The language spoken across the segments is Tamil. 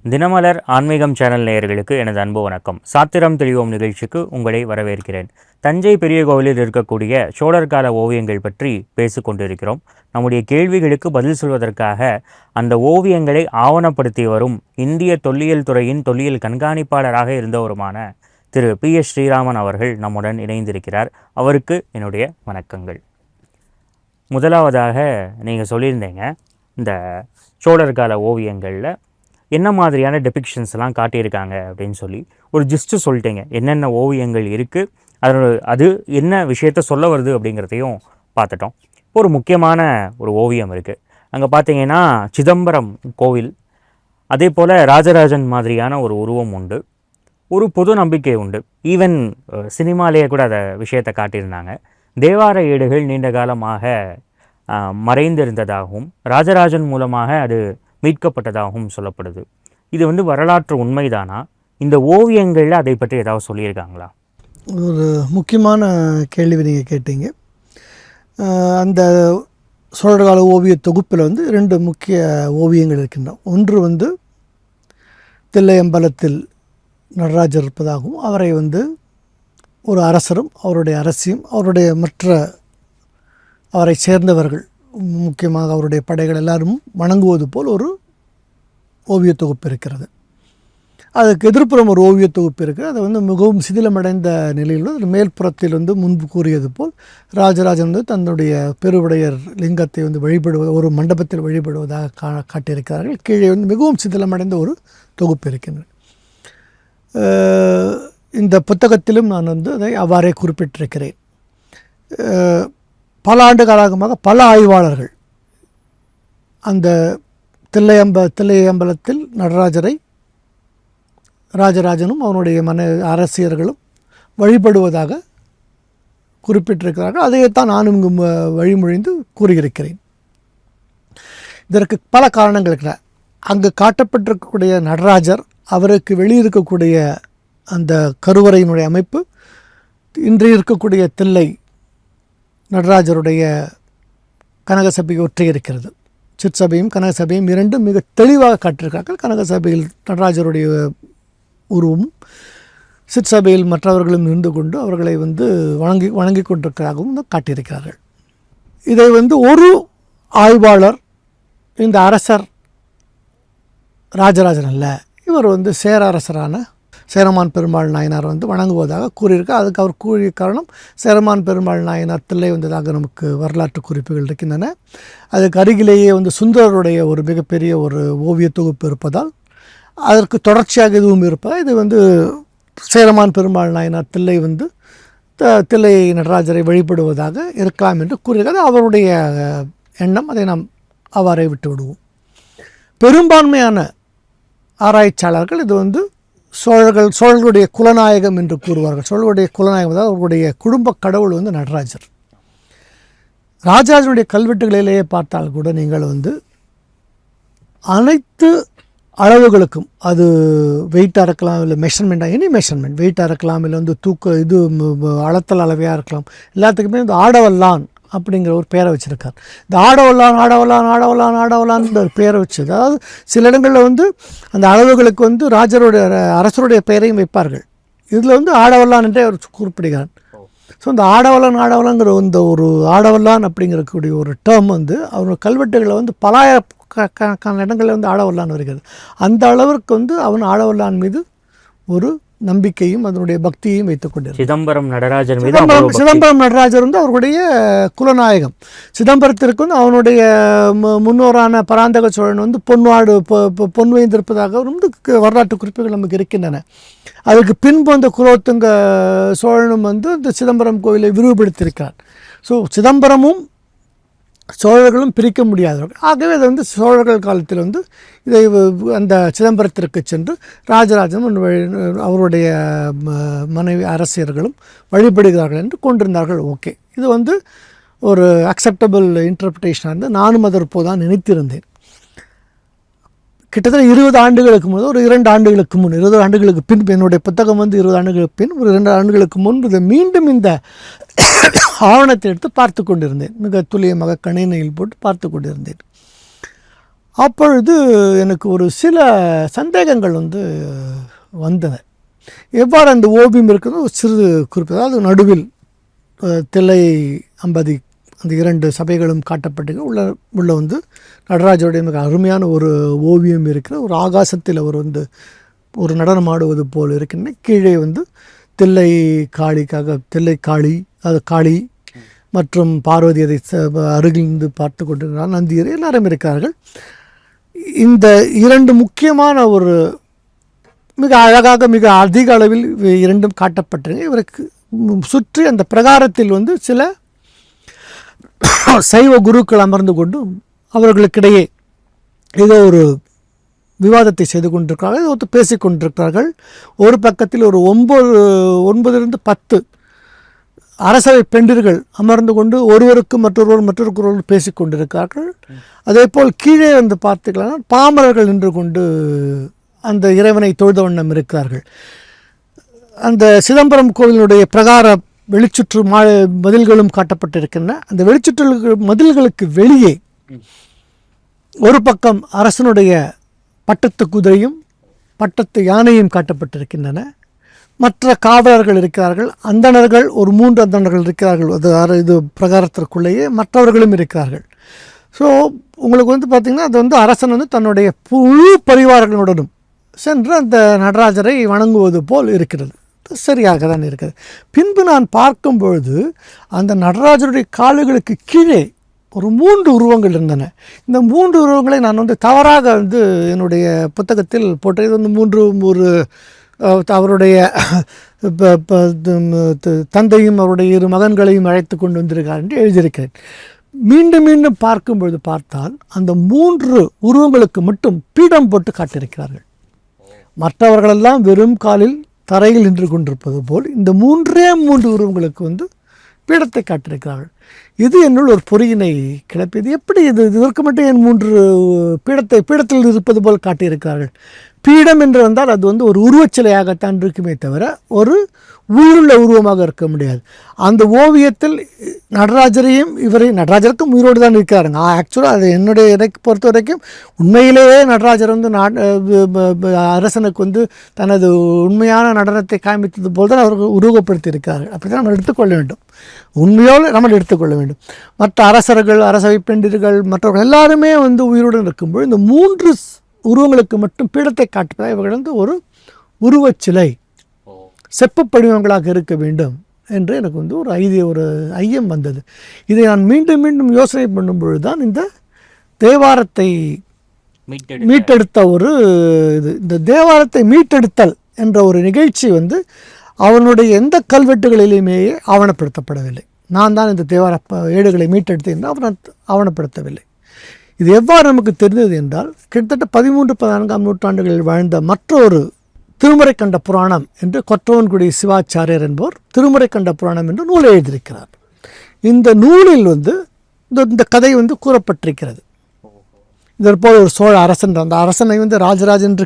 தினமலர் ஆன்மீகம் சேனல் நேயர்களுக்கு எனது அன்பு வணக்கம். சாத்திரம் தெளிவோம் நிகழ்ச்சிக்கு உங்களை வரவேற்கிறேன். தஞ்சை பெரிய கோவிலில் இருக்கக்கூடிய சோழர் கால ஓவியங்கள் பற்றி பேசிக்கொண்டிருக்கிறோம். நம்முடைய கேள்விகளுக்கு பதில் சொல்வதற்காக அந்த ஓவியங்களை ஆவணப்படுத்தி வரும் இந்திய தொல்லியல் துறையின் தொல்லியல் கண்காணிப்பாளராக இருந்தவருமான திரு PS ஸ்ரீராமன் அவர்கள் நம்முடன் இணைந்திருக்கிறார். அவருக்கு என்னுடைய வணக்கங்கள். முதலாவதாக நீங்கள் சொல்லியிருந்தீங்க, இந்த சோழர் கால ஓவியங்களில் என்ன மாதிரியான டெபிக்ஷன்ஸ்லாம் காட்டியிருக்காங்க அப்படின்னு சொல்லி ஒரு ஜிஸ்ட்டு சொல்லிட்டீங்க. என்னென்ன ஓவியங்கள் இருக்குது, அது என்ன விஷயத்த சொல்ல வருது அப்படிங்கிறதையும் பார்த்துட்டோம். ஒரு முக்கியமான ஒரு ஓவியம் இருக்குது. அங்கே பார்த்தீங்கன்னா சிதம்பரம் கோவில், அதே போல் ராஜராஜன் மாதிரியான ஒரு உருவம் உண்டு. ஒரு பொது நம்பிக்கை உண்டு. ஈவன் சினிமாலேயே கூட அதை விஷயத்தை காட்டியிருந்தாங்க. தேவார ஏடுகள் நீண்ட காலமாக மறைந்திருந்ததாகவும் ராஜராஜன் மூலமாக அது மீட்கப்பட்டதாகவும் சொல்லப்படுது. இது வரலாற்று உண்மைதானா? இந்த ஓவியங்களில் அதை பற்றி ஏதாவது சொல்லியிருக்காங்களா? ஒரு முக்கியமான கேள்வி நீங்கள் கேட்டீங்க. அந்த சோழர்கால ஓவிய தொகுப்பில் 2 முக்கிய ஓவியங்கள் இருக்கின்றன. ஒன்று தில்லையம்பலத்தில் நடராஜர் இருப்பதாகவும், அவரை ஒரு அரசரும் அவருடைய அரசியும் அவருடைய மற்ற அவரை சேர்ந்தவர்கள், முக்கியமாக அவருடைய படைகள் எல்லாரும் வணங்குவது போல் ஒரு ஓவிய தொகுப்பு இருக்கிறது. அதுக்கு எதிர்ப்புறம் ஒரு ஓவிய தொகுப்பு இருக்குது. அது மிகவும் சிதிலமடைந்த நிலையில் மேல்புறத்தில் முன்பு கூறியது போல் ராஜராஜன் தன்னுடைய பெருவுடையர் லிங்கத்தை வழிபடுவது, ஒரு மண்டபத்தில் வழிபடுவதாக காட்டியிருக்கிறார்கள். கீழே மிகவும் சிதிலமடைந்த ஒரு தொகுப்பு இருக்கின்றன. இந்த புத்தகத்திலும் நான் அதை அவ்வாறே குறிப்பிட்டிருக்கிறேன். பல ஆண்டு காலமாக பல ஆய்வாளர்கள் அந்த தில்லையம்பலத்தில் நடராஜரை ராஜராஜனும் அவனுடைய அரசியர்களும் வழிபடுவதாக குறிப்பிட்டிருக்கிறார்கள். அதைத்தான் நானும் இங்கு வழிமொழிந்து கூறியிருக்கிறேன். இதற்கு பல காரணங்கள் இருக்கிற. அங்கு காட்டப்பட்டிருக்கக்கூடிய நடராஜர், அவருக்கு வெளியிருக்கக்கூடிய அந்த கருவறையினுடைய அமைப்பு இன்று இருக்கக்கூடிய தில்லை நடராஜருடைய கனகசபையை ஒற்றி இருக்கிறது. சிற்சபையும் கனகசபையும் இரண்டும் மிக தெளிவாக காட்டியிருக்கிறார்கள். கனகசபையில் நடராஜருடைய உருவமும் சிற்சபையில் மற்றவர்களும் இருந்து கொண்டு அவர்களை வணங்கி கொண்டிருக்கிறதாகவும் காட்டியிருக்கிறார்கள். இதை ஒரு ஆய்வாளர், இந்த அரசர் ராஜராஜன் அல்ல, இவர் சேர அரசரான சேரமான் பெருமாள் நாயனார் வணங்குவதாக கூறியிருக்கார். அதுக்கு அவர் கூறிய காரணம், சேரமான் பெருமாள் நாயனார் தில்லை வந்ததாக நமக்கு வரலாற்று குறிப்புகள் இருக்கின்றன. அதுக்கு அருகிலேயே சுந்தரருடைய ஒரு மிகப்பெரிய ஒரு ஓவிய தொகுப்பு இருப்பதால், அதற்கு தொடர்ச்சியாக எதுவும் இருப்பதால் இது சேரமான் பெருமாள் நாயனார் தில்லை தில்லை நடராஜரை வழிபடுவதாக இருக்கலாம் என்று கூறுகிறது அவருடைய எண்ணம். அதை நாம் அவ்வாறே விட்டு விடுவோம். பெரும்பான்மையான ஆராய்ச்சியாளர்கள் இது சோழர்களுடைய குலநாயகம் என்று கூறுவார்கள். சோழர்களுடைய குலநாயகம் அதாவது அவர்களுடைய குடும்ப கடவுள் நடராஜர். ராஜராஜனுடைய கல்வெட்டுகளிலேயே பார்த்தால் கூட நீங்கள் அனைத்து அளவுகளுக்கும், அது வெயிட்டாக இருக்கலாம், இல்லை மெஷர்மெண்ட்டாக, எனி மெஷர்மெண்ட், வெயிட்டாக இருக்கலாம், இல்லை அளத்தல் அளவையாக இருக்கலாம், எல்லாத்துக்குமே ஆடவல்லான் அப்படிங்கிற ஒரு பேரை வச்சுருக்கார். இந்த ஆடவல்லான்ற ஒரு பேரை வச்சது. அதாவது சில இடங்களில் அந்த அளவுகளுக்கு ராஜருடைய அரசருடைய பெயரையும் வைப்பார்கள். இதில் ஆடவல்லான் என்றே அவர் குறிப்பிடுகிறார். ஸோ இந்த ஆடவல்லான்ங்கிற ஒரு ஆடவல்லான் அப்படிங்கிறக்கூடிய ஒரு டேர்ம் அவர் கல்வெட்டுகளில் பலாயிரக்கணக்கான இடங்களில் ஆடவல்லான் வருகிறது. அந்த அளவிற்கு அவன் ஆடவல்லான் மீது ஒரு நம்பிக்கையும் அதனுடைய பக்தியையும் வைத்துக் கொண்டிருக்கிறார். சிதம்பரம் நடராஜர் அவர்களுடைய குலநாயகம். சிதம்பரத்திற்கு அவனுடைய முன்னோரான பராந்தக சோழன் பொன்வாடு பொன் வைத்திருப்பதாக வரலாற்று குறிப்புகள் நமக்கு இருக்கின்றன. அதுக்கு பின்பு அந்த குலோத்துங்க சோழனும் இந்த சிதம்பரம் கோவிலை விரிவுபடுத்தியிருக்கிறார். ஸோ சிதம்பரமும் சோழர்களும் பிரிக்க முடியாதவர்கள். ஆகவே அது சோழர்கள் காலத்தில் இதை அந்த சிதம்பரத்திற்கு சென்று ராஜராஜன் அவருடைய மனைவி அரசியர்களும் வழிபடுகிறார்கள் என்று கொண்டிருந்தார்கள். ஓகே, இது ஒரு அக்செப்டபிள் இன்டர்பிரிட்டேஷனாக இருந்து நானும் அதற்போது தான் நினைத்திருந்தேன். கிட்டத்தட்ட 20 ஆண்டுகளுக்கு முன், ஒரு 2 ஆண்டுகளுக்கு முன், 20 ஆண்டுகளுக்கு பின், என்னுடைய புத்தகம் 20 ஆண்டுகளுக்கு பின், ஒரு 2 ஆண்டுகளுக்கு முன்பு இதை மீண்டும் இந்த ஆவணத்தை எடுத்து பார்த்து கொண்டிருந்தேன். மிக துல்லியமாக கணினியில் போட்டு பார்த்து கொண்டிருந்தேன். அப்பொழுது எனக்கு ஒரு சில சந்தேகங்கள் வந்து வந்தன. எவ்வாறு அந்த ஓவியம் இருக்கிறது ஒரு சிறு குறிப்பு, அதாவது நடுவில் தில்லை அம்பதி அந்த 2 சபைகளும் காட்டப்பட்டு உள்ள வந்து நடராஜருடைய மிக அருமையான ஒரு ஓவியம் இருக்கிற ஒரு ஆகாசத்தில் அவர் வந்து ஒரு நடனம் ஆடுவது போல் இருக்கின்ற, கீழே வந்து தில்லை காளி அது காளி மற்றும் பார்வதி அதை அருகிலிருந்து பார்த்து கொண்டிருக்கிறார், நந்தியர் எல்லாரும் இருக்கிறார்கள். இந்த 2 முக்கியமான ஒரு மிக அழகாக மிக அதிக அளவில் 2ம் காட்டப்பட்டிருக்கு. இவருக்கு சுற்றி அந்த பிரகாரத்தில் வந்து சில சைவ குருக்கள் அமர்ந்து கொண்டு அவர்களுக்கிடையே ஏதோ ஒரு விவாதத்தை செய்து கொண்டிருக்கிறார்கள், ஏதோ பேசிக் கொண்டிருக்கிறார்கள். ஒரு பக்கத்தில் ஒரு 9 to 10 அரசவை பெண்டிர்கள் அமர்ந்து கொண்டு ஒருவருக்கு மற்றொருவர் பேசிக் கொண்டிருக்கிறார்கள். அதே போல் கீழே வந்து பார்த்தீங்கன்னா பாமரர்கள் நின்று கொண்டு அந்த இறைவனை தொழுத வண்ணம் இருக்கிறார்கள். அந்த சிதம்பரம் கோவிலுடைய பிரகார வெளிச்சுற்று மதில்களும் காட்டப்பட்டிருக்கின்றன. அந்த வெளிச்சுற்று மதில்களுக்கு வெளியே ஒரு பக்கம் அரசனுடைய பட்டத்து குதிரையும் பட்டத்து யானையும் காட்டப்பட்டிருக்கின்றன. மற்ற காவலர்கள் இருக்கிறார்கள், அந்தணர்கள் ஒரு 3 அந்தணர்கள் இருக்கிறார்கள், அது இது பிரகாரத்திற்குள்ளேயே மற்றவர்களும் இருக்கிறார்கள். ஸோ உங்களுக்கு வந்து பார்த்திங்கன்னா அது வந்து அரசன் வந்து தன்னுடைய முழு பரிவாரங்களுடனும் சென்று அந்த நடராஜரை வணங்குவது போல் இருக்கிறது. சரியாக தான் இருக்கிறது. பின்பு நான் பார்க்கும் பொழுது அந்த நடராஜருடைய கால்களுக்கு கீழே ஒரு 3 உருவங்கள் இருந்தன. இந்த 3 உருவங்களை நான் வந்து தவறாக வந்து என்னுடைய புத்தகத்தில் போட்டு இது வந்து 3 அவருடைய தந்தையும் அவருடைய 2 மகன்களையும் அழைத்து கொண்டு வந்திருக்கார் என்று எழுதியிருக்கிறேன். மீண்டும் பார்க்கும்பொழுது பார்த்தால் அந்த 3 உருவங்களுக்கு மட்டும் பீடம் போட்டு காட்டியிருக்கிறார்கள். மற்றவர்களெல்லாம் வெறும் காலில் தரையில் நின்று கொண்டிருப்பது போல் இந்த 3 உருவங்களுக்கு வந்து பீடத்தை காட்டியிருக்கிறார்கள். இது என்னுள் ஒரு பொறியினை கிளப்பியது. எப்படி இதற்கு மட்டும் என் 3 பீடத்தில் இருப்பது போல் காட்டியிருக்கிறார்கள்? பீடம் என்று வந்தால் அது வந்து ஒரு உருவச்சிலையாகத்தான் இருக்குமே தவிர ஒரு உயிருள்ள உருவமாக இருக்க முடியாது. அந்த ஓவியத்தில் நடராஜரையும் நடராஜருக்கும் உயிரோடு தான் இருக்கிறாருங்க. ஆக்சுவலாக அது எனக்கு பொறுத்த வரைக்கும் உண்மையிலேயே நடராஜர் வந்து அரசனுக்கு வந்து தனது உண்மையான நடனத்தை காண்பித்தது போல் தான் அவர்கள் உருவப்படுத்தி இருக்கிறார்கள். அப்படி தான் நம்ம எடுத்துக்கொள்ள வேண்டும், உண்மையோடு நம்ம எடுத்துக்கொள்ள வேண்டும். மற்ற அரசர்கள், அரசவை பெண்டிர்கள், மற்றவர்கள் எல்லாருமே வந்து உயிருடன் இருக்கும்போது இந்த 3 உருவங்களுக்கு மட்டும் பீடத்தை காட்டுவதாக இவர்கள் வந்து ஒரு உருவச்சிலை செப்பு படிவங்களாக இருக்க வேண்டும் என்று எனக்கு வந்து ஒரு ஐயம் வந்தது. இதை நான் மீண்டும் யோசனை பண்ணும் பொழுது தான் இந்த தேவாரத்தை மீட்டெடுத்த இந்த தேவாரத்தை மீட்டெடுத்தல் என்ற ஒரு நிகழ்ச்சி வந்து அவனுடைய எந்த கல்வெட்டுகளிலுமே ஆவணப்படுத்தப்படவில்லை. நான் தான் இந்த தேவார ஏடுகளை மீட்டெடுத்தேன், ஆவணப்படுத்தவில்லை. இது எவ்வாறு நமக்கு தெரிந்தது என்றால், கிட்டத்தட்ட 13-14ஆம் நூற்றாண்டுகளில் வாழ்ந்த மற்றொரு திருமுறை கண்ட புராணம் என்று கொற்றவன்குடி சிவாச்சாரியர் என்பவர் திருமுறை கண்ட புராணம் என்று நூலை எழுதியிருக்கிறார். இந்த நூலில் வந்து இந்த கதை வந்து கூறப்பட்டிருக்கிறது. இதற்போல் ஒரு சோழ அரசன், அந்த அரசனை வந்து ராஜராஜன் என்று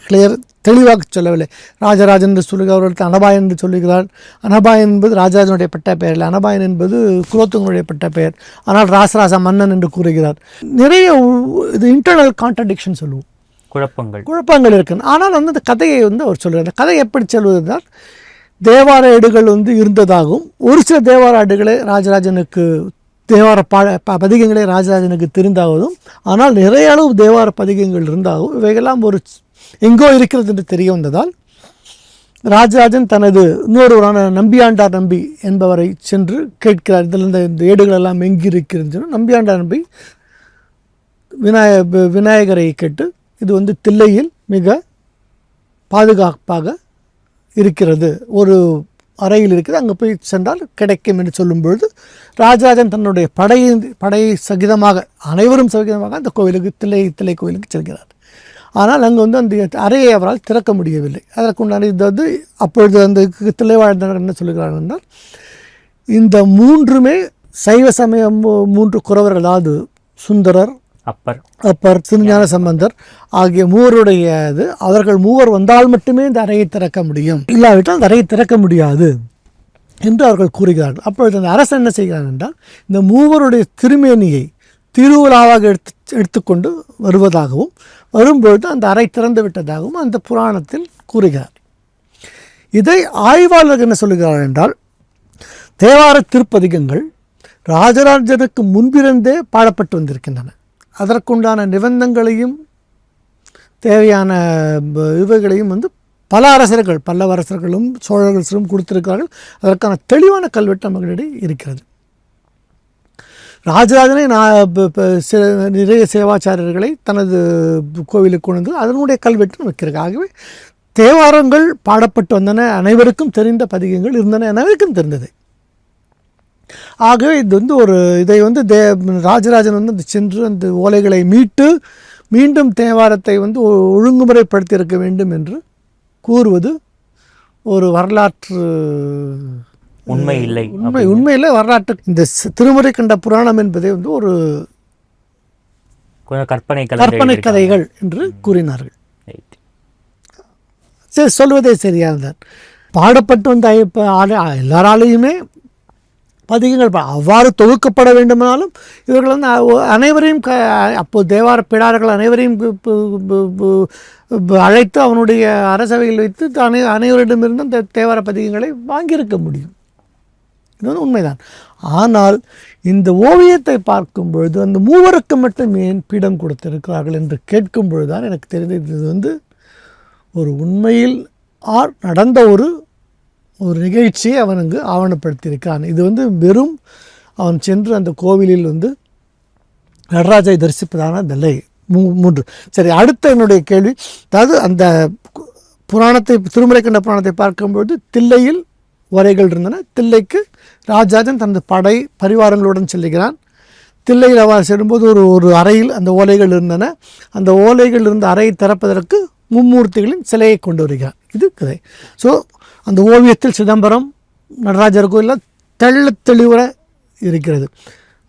தெளிவாக சொல்லவில்லை. ராஜராஜன் என்று சொல்லுகிறார், அவர்களுக்கு அனபாயன் என்று சொல்லுகிறார். அனபாயன் என்பது ராஜராஜனுடைய பட்ட பெயர் இல்லை, அனபாயன் என்பது குலோத்துங்கனுடைய பட்ட பெயர். ஆனால் ராசராச மன்னன் என்று கூறுகிறார். நிறைய இது இன்டர்னல் கான்ட்ரடிக்ஷன் சொல்லுவோம், குழப்பங்கள் இருக்கு. ஆனால் வந்து அந்த கதையை வந்து அவர் சொல்கிறார். அந்த கதை எப்படி சொல்வதுனால், தேவார ஏடுகள் வந்து இருந்ததாகவும் ஒரு சில தேவார ஏடுகளை ராஜராஜனுக்கு தேவார பதிகங்களே ராஜராஜனுக்கு தெரிந்தாகவும், ஆனால் நிறைய அளவு தேவார பதிகங்கள் இருந்தாகவும் இவைகள்லாம் ஒரு எங்கோ இருக்கிறது என்று தெரிய வந்ததால் ராஜராஜன் தனது இன்னொருவரான நம்பியாண்டார் நம்பி என்பவரை சென்று கேட்கிறார். இதில் இந்த ஏடுகள் எல்லாம் எங்கிருக்கிறது. நம்பியாண்டார் நம்பி விநாயகரை கேட்டு இது வந்து தில்லையில் மிக பாதுகாப்பாக இருக்கிறது, ஒரு அறையில் இருக்குது, அங்கே போய் சென்றால் கிடைக்கும் என்று சொல்லும் பொழுது ராஜராஜன் தன்னுடைய படை சகிதமாக அனைவரும் சகிதமாக அந்த கோவிலுக்கு தில்லை கோவிலுக்கு செல்கிறார். ஆனால் அங்கே வந்து அந்த அறையை அவரால் திறக்க முடியவில்லை. அதற்குண்டான இது வந்து அப்பொழுது அந்த தில்லை வாழ்ந்தனர் என்ன சொல்லுகிறார்கள் என்றால், இந்த 3மே சைவ சமயம் 3 குறவர்கள், அதாவது சுந்தரர், அப்பர், திருஞான சம்பந்தர் ஆகிய 3 அவர்கள் 3 வந்தால் மட்டுமே இந்த அறையை திறக்க முடியும், இல்லாவிட்டால் அந்த அறையை திறக்க முடியாது என்று அவர்கள் கூறுகிறார்கள். அப்பொழுது அந்த அரசன் என்ன செய்கிறார் என்றால், இந்த 3 திருமேனியை திருவிழாவாக எடுத்துக்கொண்டு வருவதாகவும் வரும்பொழுது அந்த அறை திறந்து விட்டதாகவும் அந்த புராணத்தில் கூறுகிறார். இதை ஆய்வாளர்கள் என்ன சொல்லுகிறார் என்றால், தேவார திருப்பதிகங்கள் ராஜராஜனுக்கு முன்பிருந்தே பாடப்பட்டு வந்திருக்கின்றன. அதற்குண்டான நிபந்தங்களையும் தேவையான இவைகளையும் பல அரசர்கள், பல்லவரசர்களும் சோழர்களும் கொடுத்திருக்கிறார்கள். அதற்கான தெளிவான கல்வெட்டு நம்மளிடையே இருக்கிறது. ராஜராஜனை நிறைய சேவாச்சாரியர்களை தனது கோவிலுக்கு கொண்டு வந்து அதனுடைய கல்வெட்டு வைக்கிறார். ஆகவே தேவாரங்கள் பாடப்பட்டு வந்தன, அனைவருக்கும் தெரிந்த பதிகங்கள் இருந்தன, அனைவருக்கும் தெரிந்தது. ஆகவே இது இதை ராஜராஜன் அந்த சென்று அந்த ஓலைகளை மீட்டு மீண்டும் தேவாரத்தை ஒழுங்குமுறைப்படுத்தி இருக்க வேண்டும் என்று கூறுவது ஒரு வரலாற்று உண்மை இல்லை. உண்மையில் வரலாற்று இந்த திருமுறை கண்ட புராணம் என்பதை ஒரு கற்பனை கதைகள் என்று கூறினார்கள். சரி, சொல்வதே சரியானதான். பாடப்பட்டு வந்த எல்லாராலையுமே பதிகங்கள் அவ்வாறு தொகுக்கப்பட வேண்டுமானாலும் இவர்கள் அனைவரையும் அப்போது தேவார பிடார்கள் அனைவரையும் அழைத்து அவனுடைய அரசவையில் வைத்து அனைவரிடமிருந்து அந்த தேவார பதிகங்களை வாங்கியிருக்க முடியும். இது உண்மைதான். ஆனால் இந்த ஓவியத்தை பார்க்கும் பொழுது அந்த மூவருக்கு மட்டும் ஏன் பீடம் கொடுத்திருக்கிறார்கள் என்று கேட்கும் பொழுதுதான் எனக்கு தெரிந்தது இது ஒரு உண்மையில் நடந்த ஒரு நிகழ்ச்சியை அவனுக்கு ஆவணப்படுத்தியிருக்கான். இது வெறும் அவன் சென்று அந்த கோவிலில் நடராஜை தரிசிப்பதானதில்லை. 3. சரி, அடுத்த என்னுடைய கேள்வி, அதாவது அந்த புராணத்தை திருமுறை கண்ட புராணத்தை பார்க்கும்பொழுது தில்லையில் உரைகள் இருந்தன. தில்லைக்கு ராஜராஜன் தனது படை பரிவாரங்களுடன் செல்லுகிறான். தில்லையில் அவர் செல்லும்போது ஒரு அறையில் அந்த ஓலைகள் இருந்தன. அந்த ஓலைகள் இருந்த அறையை திறப்பதற்கு மும்மூர்த்திகளின் சிலையை கொண்டு வருகிறார். இது கதை. ஸோ அந்த ஓவியத்தில் சிதம்பரம் நடராஜர் கோயிலில் தெளிவுற இருக்கிறது.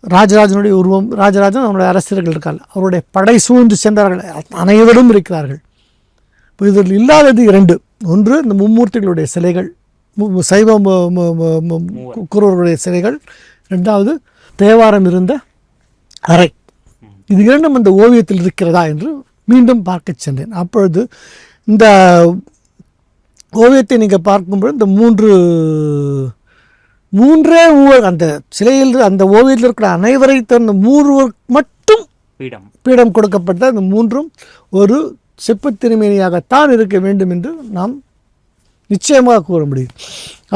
ராஜராஜனுடைய உருவம், ராஜராஜன் அவனுடைய அரசர்கள் இருக்கார்கள், அவருடைய படை சூழ்ந்து சென்றார்கள், அனைவரும் இருக்கிறார்கள். இப்போ இதில் இல்லாதது 2. ஒன்று இந்த மும்மூர்த்திகளுடைய சிலைகள், சைவ குருவர்களுடைய சிலைகள். 2வது தேவாரம் இருந்த அறை. இது 2ம் இந்த ஓவியத்தில் இருக்கிறதா என்று மீண்டும் பார்க்க சென்றேன். அப்பொழுது இந்த ஓவியத்தை நீங்கள் பார்க்கும்போது இந்த மூன்றே அந்த சிலையில் அந்த ஓவியத்தில் இருக்கிற அனைவரை தந்த 3 மட்டும் பீடம் கொடுக்கப்பட்ட அந்த 3ம் ஒரு செப்பு திருமேனியாகத்தான் இருக்க வேண்டும் என்று நாம் நிச்சயமாக கூற முடியும்.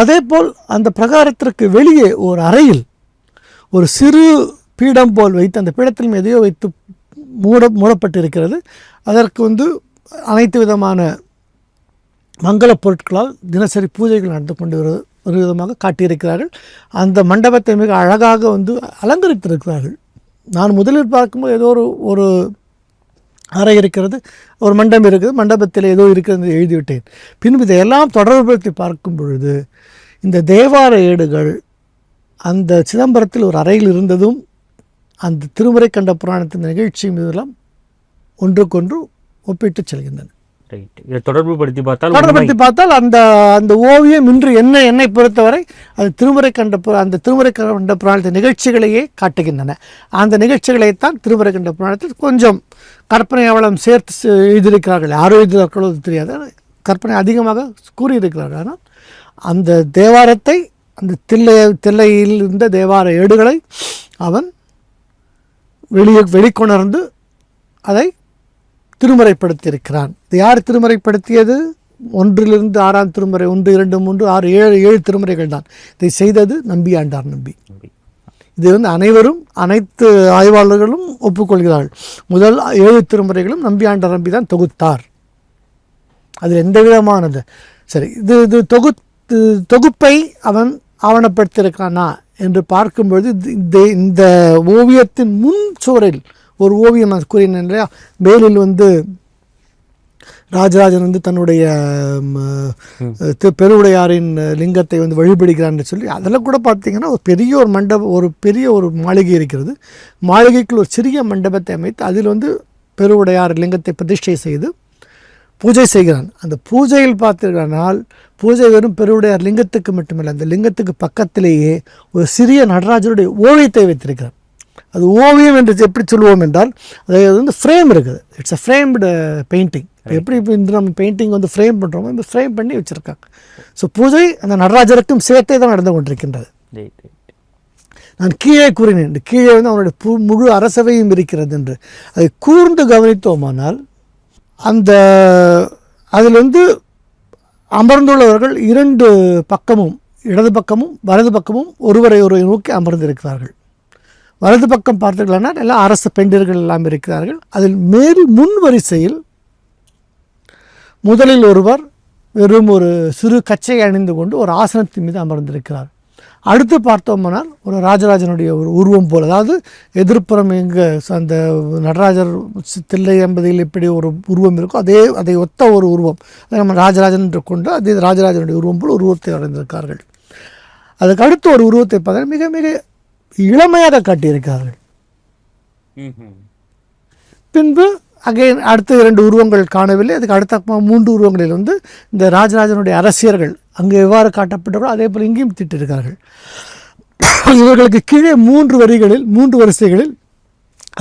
அதே போல் அந்த பிரகாரத்திற்கு வெளியே ஒரு அறையில் ஒரு சிறு பீடம் போல் வைத்து அந்த பீடத்தில் எதையோ வைத்து மூடப்பட்டிருக்கிறது. அதற்கு அனைத்து விதமான மங்கள பொருட்களால் தினசரி பூஜைகள் நடந்து கொண்டு ஒரு விதமாக காட்டியிருக்கிறார்கள். அந்த மண்டபத்தை மிக அழகாக அலங்கரித்திருக்கிறார்கள். நான் முதலில் பார்க்கும்போது ஏதோ ஒரு அறை இருக்கிறது, ஒரு மண்டபம் இருக்குது, மண்டபத்தில் ஏதோ இருக்கிறது எழுதிவிட்டேன். பின்பு இதையெல்லாம் தொடர்புபடுத்தி பார்க்கும் பொழுது இந்த தேவார ஏடுகள் அந்த சிதம்பரத்தில் ஒரு அறையில் இருந்ததும் அந்த திருமுறை கண்ட புராணத்தின் நிகழ்ச்சியும் இதெல்லாம் ஒன்றுக்கொன்று ஒப்பிட்டு செல்கின்றன. இதை தொடர்புபடுத்தி பார்த்தால் அந்த ஓவியம் இன்று என்னை பொறுத்தவரை அது திருமுறை கண்ட புராணத்தின் நிகழ்ச்சிகளையே காட்டுகின்றன. அந்த நிகழ்ச்சிகளைத்தான் திருமுறை கண்ட புராணத்தில் கொஞ்சம் கற்பனை அவலம் சேர்த்து எழுதியிருக்கிறார்கள். யாரோ எழுதியிருக்களோ தெரியாது, கற்பனை அதிகமாக கூறியிருக்கிறார்கள். ஆனால் அந்த தேவாரத்தை, அந்த தில்லையில் இருந்த தேவார ஏடுகளை அவன் வெளிக்கொணர்ந்து அதை திருமுறைப்படுத்தியிருக்கிறான். இது யார் திருமுறைப்படுத்தியது? 1லிருந்து 6ஆம் திருமுறை, 1, 2, 3, 6, 7 திருமுறைகள் தான். இதை செய்தது நம்பியாண்டார் நம்பி. இது அனைவரும், அனைத்து ஆய்வாளர்களும் ஒப்புக்கொள்கிறார்கள். முதல் 7 திருமுறைகளும் நம்பியாண்டார் நம்பி தான் தொகுத்தார். அதில் எந்த விதமானது சரி, இது தொகுப்பை அவன் ஆவணப்படுத்தியிருக்கானா என்று பார்க்கும்பொழுது இந்த ஓவியத்தின் முன் சுவரில் ஒரு ஓவியம் நான் கூறினேன் இல்லையா, மேலில் ராஜராஜன் தன்னுடைய பெருவுடையாரின் லிங்கத்தை வழிபடுகிறான்னு சொல்லி அதில் கூட பார்த்தீங்கன்னா ஒரு பெரிய ஒரு மண்டபம், ஒரு பெரிய ஒரு மாளிகை இருக்கிறது. மாளிகைக்குள் ஒரு சிறிய மண்டபத்தை அமைத்து அதில் பெருவுடையார் லிங்கத்தை பிரதிஷ்டை செய்து பூஜை செய்கிறான். அந்த பூஜையில் பார்த்தீர்களானால் பூஜை வெறும் பெருவுடையார் லிங்கத்துக்கு மட்டுமில்லை, அந்த லிங்கத்துக்கு பக்கத்திலேயே ஒரு சிறிய நடராஜருடைய ஓவியத்தை வைத்திருக்கிறார். அது ஓவியம் என்று எப்படி சொல்லுவோம் என்றால் அது வந்து ஃப்ரேம் இருக்குது. It's a framed painting. எப்படி இப்போ இந்த நம்ம பெயிண்டிங் வந்து ஃப்ரேம் பண்ணுறோமோ இந்த ஃப்ரேம் பண்ணி வச்சுருக்காங்க. ஸோ பூஜை அந்த நடராஜருக்கும் சேர்த்தே தான் நடந்து கொண்டிருக்கின்றது. நான் கீழே கூறினேன், இந்த கீழே வந்து அவனுடைய முழு அரசவையும் இருக்கிறது என்று. அதை கூர்ந்து கவனித்தோமானால் அந்த அதில் வந்து அமர்ந்துள்ளவர்கள் 2 பக்கமும், இடது பக்கமும் வலது பக்கமும் ஒருவரை நோக்கி அமர்ந்திருக்கிறார்கள். வலது பக்கம் பார்த்தீர்களானால் எல்லாம் அரச பெண்டிர்கள் எல்லாம் இருக்கிறார்கள். அதில் முன் வரிசையில் முதலில் ஒருவர் வெறும் ஒரு சிறு கச்சையை அணிந்து கொண்டு ஒரு ஆசனத்தின் மீது அமர்ந்திருக்கிறார். அடுத்து பார்த்தோம்னால் ஒரு ராஜராஜனுடைய ஒரு உருவம் போல், அதாவது எதிர்ப்புறம் எங்கே அந்த நடராஜர் தில்லை என்பதில் எப்படி ஒரு உருவம் இருக்கோ அதை ஒத்த ஒரு உருவம், நம்ம ராஜராஜன் என்று கொண்டு அதே ராஜராஜனுடைய உருவம் போல் உருவத்தை அடைந்திருக்கார்கள். அதுக்கு அடுத்து ஒரு உருவத்தை பார்த்தால் மிக மிக இளமையாக காட்டியிருக்கிறார்கள். பின்பு அகைன் அடுத்த 2 உருவங்கள் காணவில்லை. அதுக்கு அடுத்த 3 உருவங்களில் வந்து இந்த ராஜராஜனுடைய அரசியர்கள் அங்கே எவ்வாறு காட்டப்பட்டாரோ அதே போல் இங்கேயும் திட்டிருக்கார்கள். இவர்களுக்கு கீழே 3 வரிசைகளில்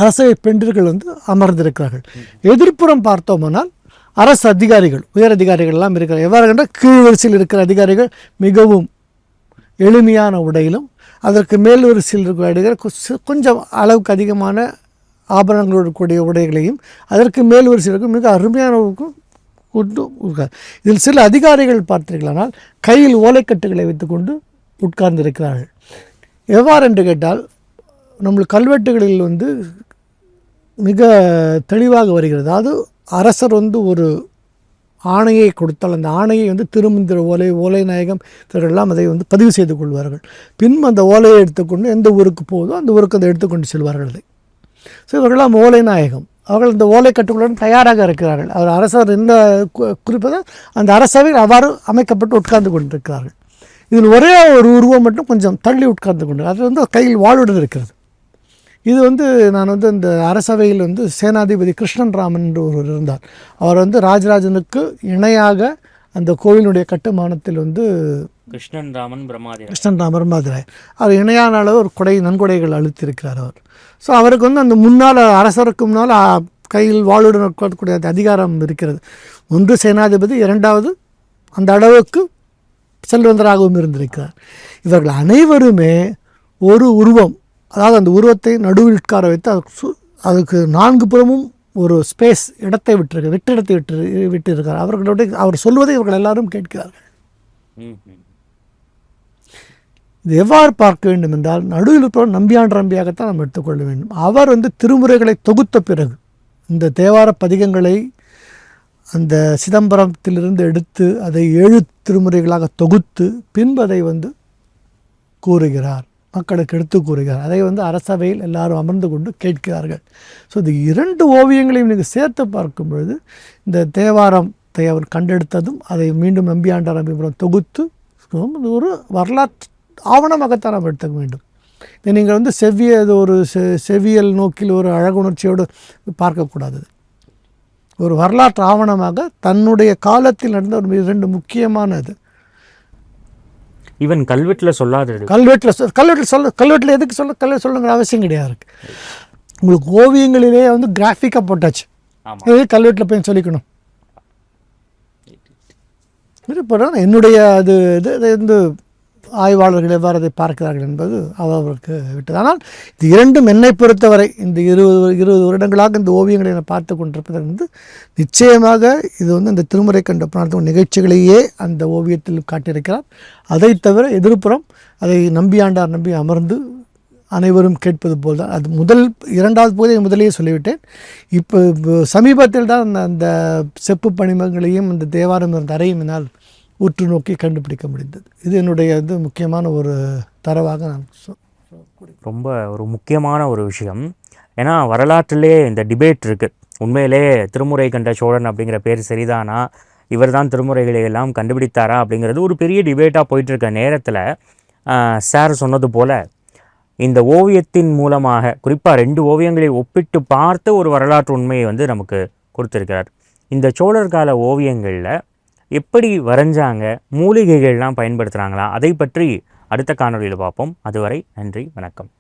அரசவை பெண்டிர்கள் வந்து அமர்ந்திருக்கிறார்கள். எதிர்ப்புறம் பார்த்தோம்னால் அரசு அதிகாரிகள், உயர் அதிகாரிகள் எல்லாம் இருக்கிறார். எவ்வாறு என்றால் கீழ் வரிசையில் இருக்கிற அதிகாரிகள் மிகவும் எளிமையான உடையிலும், அதற்கு மேல் வரிசையில் இருக்கிற அதிகாரிகள் கொஞ்சம் அளவுக்கு அதிகமான ஆபரணங்களோடு கூடிய உடைகளையும், அதற்கு மேல் வரிசைகளுக்கும் மிக அருமையானவருக்கும் கொண்டு இருக்கார். இதில் சில அதிகாரிகள் பார்த்தீர்களானால் கையில் ஓலைக்கட்டுகளை வைத்துக்கொண்டு உட்கார்ந்திருக்கிறார்கள். எவ்வாறு என்று கேட்டால் நம்மளுக்கு கல்வெட்டுகளில் வந்து மிக தெளிவாக வருகிறது. அதாவது அரசர் வந்து ஒரு ஆணையை கொடுத்தால் அந்த ஆணையை வந்து திருமந்திர ஓலை நாயகம் இவர்களெல்லாம் அதை வந்து பதிவு செய்து கொள்வார்கள். பின் அந்த ஓலையை எடுத்துக்கொண்டு எந்த ஊருக்கு போகுதோ அந்த ஊருக்கு அதை எடுத்துக்கொண்டு செல்வார்கள். அதை ஸோ இவர்களெல்லாம் ஓலை நாயகம், அவர்கள் இந்த ஓலை கட்டுகளுடன் தயாராக இருக்கிறார்கள். அவர் அரசர் என்ன குறிப்பதாக அந்த அரசவையில் அவ்வாறு அமைக்கப்பட்டு உட்கார்ந்து கொண்டிருக்கிறார்கள். இதில் ஒரே ஒரு உருவம் மட்டும் கொஞ்சம் தள்ளி உட்கார்ந்து கொண்டு, அது வந்து கையில் வாளுடன் இருக்கிறது. இது வந்து நான் வந்து இந்த அரசவையில் வந்து சேனாதிபதி கிருஷ்ணன் ராமன் என்று ஒருவர் இருந்தார். அவர் வந்து ராஜராஜனுக்கு இணையாக அந்த கோவிலுடைய கட்டுமானத்தில் வந்து கிருஷ்ணன் ராமன் பிரம்மாதிராய் அவர் இணையான அளவு ஒரு நன்கொடைகள் அளித்திருக்கிறார் அவர். ஸோ அவருக்கு வந்து அந்த முன்னால் அரசருக்கு முன்னால் கையில் வாளுடன் உட்காரக்கூடிய அதிகாரம் இருக்கிறது. ஒன்று சேனாதிபதி, 2வது அந்த அளவுக்கு செல்வந்தராகவும் இருந்திருக்கிறார். இவர்கள் அனைவருமே ஒரு உருவம், அதாவது அந்த உருவத்தை நடுவில் உட்கார வைத்து அதுக்கு 4 புறமும் ஒரு ஸ்பேஸ் இடத்தை விட்டு இருக்கார். அவர் சொல்வதை இவர்கள் எல்லாரும் கேட்கிறார்கள். இது எவ்வாறு பார்க்க வேண்டும் என்றால் நடுவில் இருப்பவர் நம்பியாண்டாம்பியாகத்தான் நாம் எடுத்துக்கொள்ள வேண்டும். அவர் வந்து திருமுறைகளை தொகுத்த பிறகு இந்த தேவார பதிகங்களை அந்த சிதம்பரத்திலிருந்து எடுத்து அதை 7 திருமுறைகளாக தொகுத்து பின்பு அதை வந்து கூறுகிறார், மக்களுக்கு எடுத்து கூறுகிறார். அதை வந்து அரசவையில் எல்லாரும் அமர்ந்து கொண்டு கேட்கிறார்கள். ஸோ இது 2 ஓவியங்களையும் நீங்கள் சேர்த்து பார்க்கும் பொழுது இந்த தேவாரத்தை அவர் கண்டெடுத்ததும் அதை மீண்டும் நம்பியாண்டாரம்பிபுரம் தொகுத்து ஒரு வரலாற்று ஆவணமாகத்தான் நாம் எடுத்துக்க வேண்டும். இதை நீங்கள் வந்து செவ்வியல் நோக்கில் ஒரு அழகுணர்ச்சியோடு பார்க்கக்கூடாது. ஒரு வரலாற்று ஆவணமாக தன்னுடைய காலத்தில் நடந்த ஒரு 2 முக்கியமானது. ஈவன் கல்வெட்டில் சொல்லாதது, கல்வெட்டில் எதுக்கு சொல்லுங்கிற அவசியம் கிடையாது. உங்களுக்கு ஓவியங்களிலே வந்து கிராஃபிக்காக போட்டாச்சு, கல்வெட்டில் போய் சொல்லிக்கணும். என்னுடைய அது இது வந்து ஆய்வாளர்கள் எவ்வாறு அதை பார்க்கிறார்கள் என்பது அவருக்கு விட்டது. ஆனால் இது 2ம் என்னை பொறுத்தவரை இந்த 20 வருடங்களாக இந்த ஓவியங்களை நான் பார்த்து கொண்டிருப்பது வந்து நிச்சயமாக இது வந்து இந்த திருமுறை கண்ட பிரார்த்தனை நிகழ்ச்சிகளையே அந்த ஓவியத்தில் காட்டியிருக்கிறார். அதை தவிர எதிர்ப்புறம் அதை நம்பி அமர்ந்து அனைவரும் கேட்பது போல் தான். அது 2வது பகுதியை முதலேயே சொல்லிவிட்டேன். இப்போ சமீபத்தில் தான் அந்த செப்பு பணிமங்களையும் இந்த தேவாரம் இருந்த அறையும் என்னால் உற்று நோக்கி கண்டுபிடிக்க முடிந்தது. இது என்னுடைய இது முக்கியமான ஒரு தரவாக நான் ரொம்ப ஒரு முக்கியமான ஒரு விஷயம். ஏன்னா வரலாற்றிலே இந்த டிபேட் இருக்குது. உண்மையிலே திருமுறை கண்ட சோழன் அப்படிங்கிற பேர் சரிதானா, இவர் தான் திருமுறைகளை எல்லாம் கண்டுபிடித்தாரா அப்படிங்கிறது ஒரு பெரிய டிபேட்டாக போயிட்டுருக்க நேரத்தில் சார் சொன்னது போல் இந்த ஓவியத்தின் மூலமாக குறிப்பாக 2 ஓவியங்களை ஒப்பிட்டு பார்த்து ஒரு வரலாற்று உண்மையை வந்து நமக்கு கொடுத்துருக்கிறார். இந்த சோழர் கால ஓவியங்களில் எப்படி வரைஞ்சாங்க, மூலிகைகள்லாம் பயன்படுத்துகிறாங்களா, அதை பற்றி அடுத்த காணொலியில் பார்ப்போம். அதுவரை நன்றி, வணக்கம்.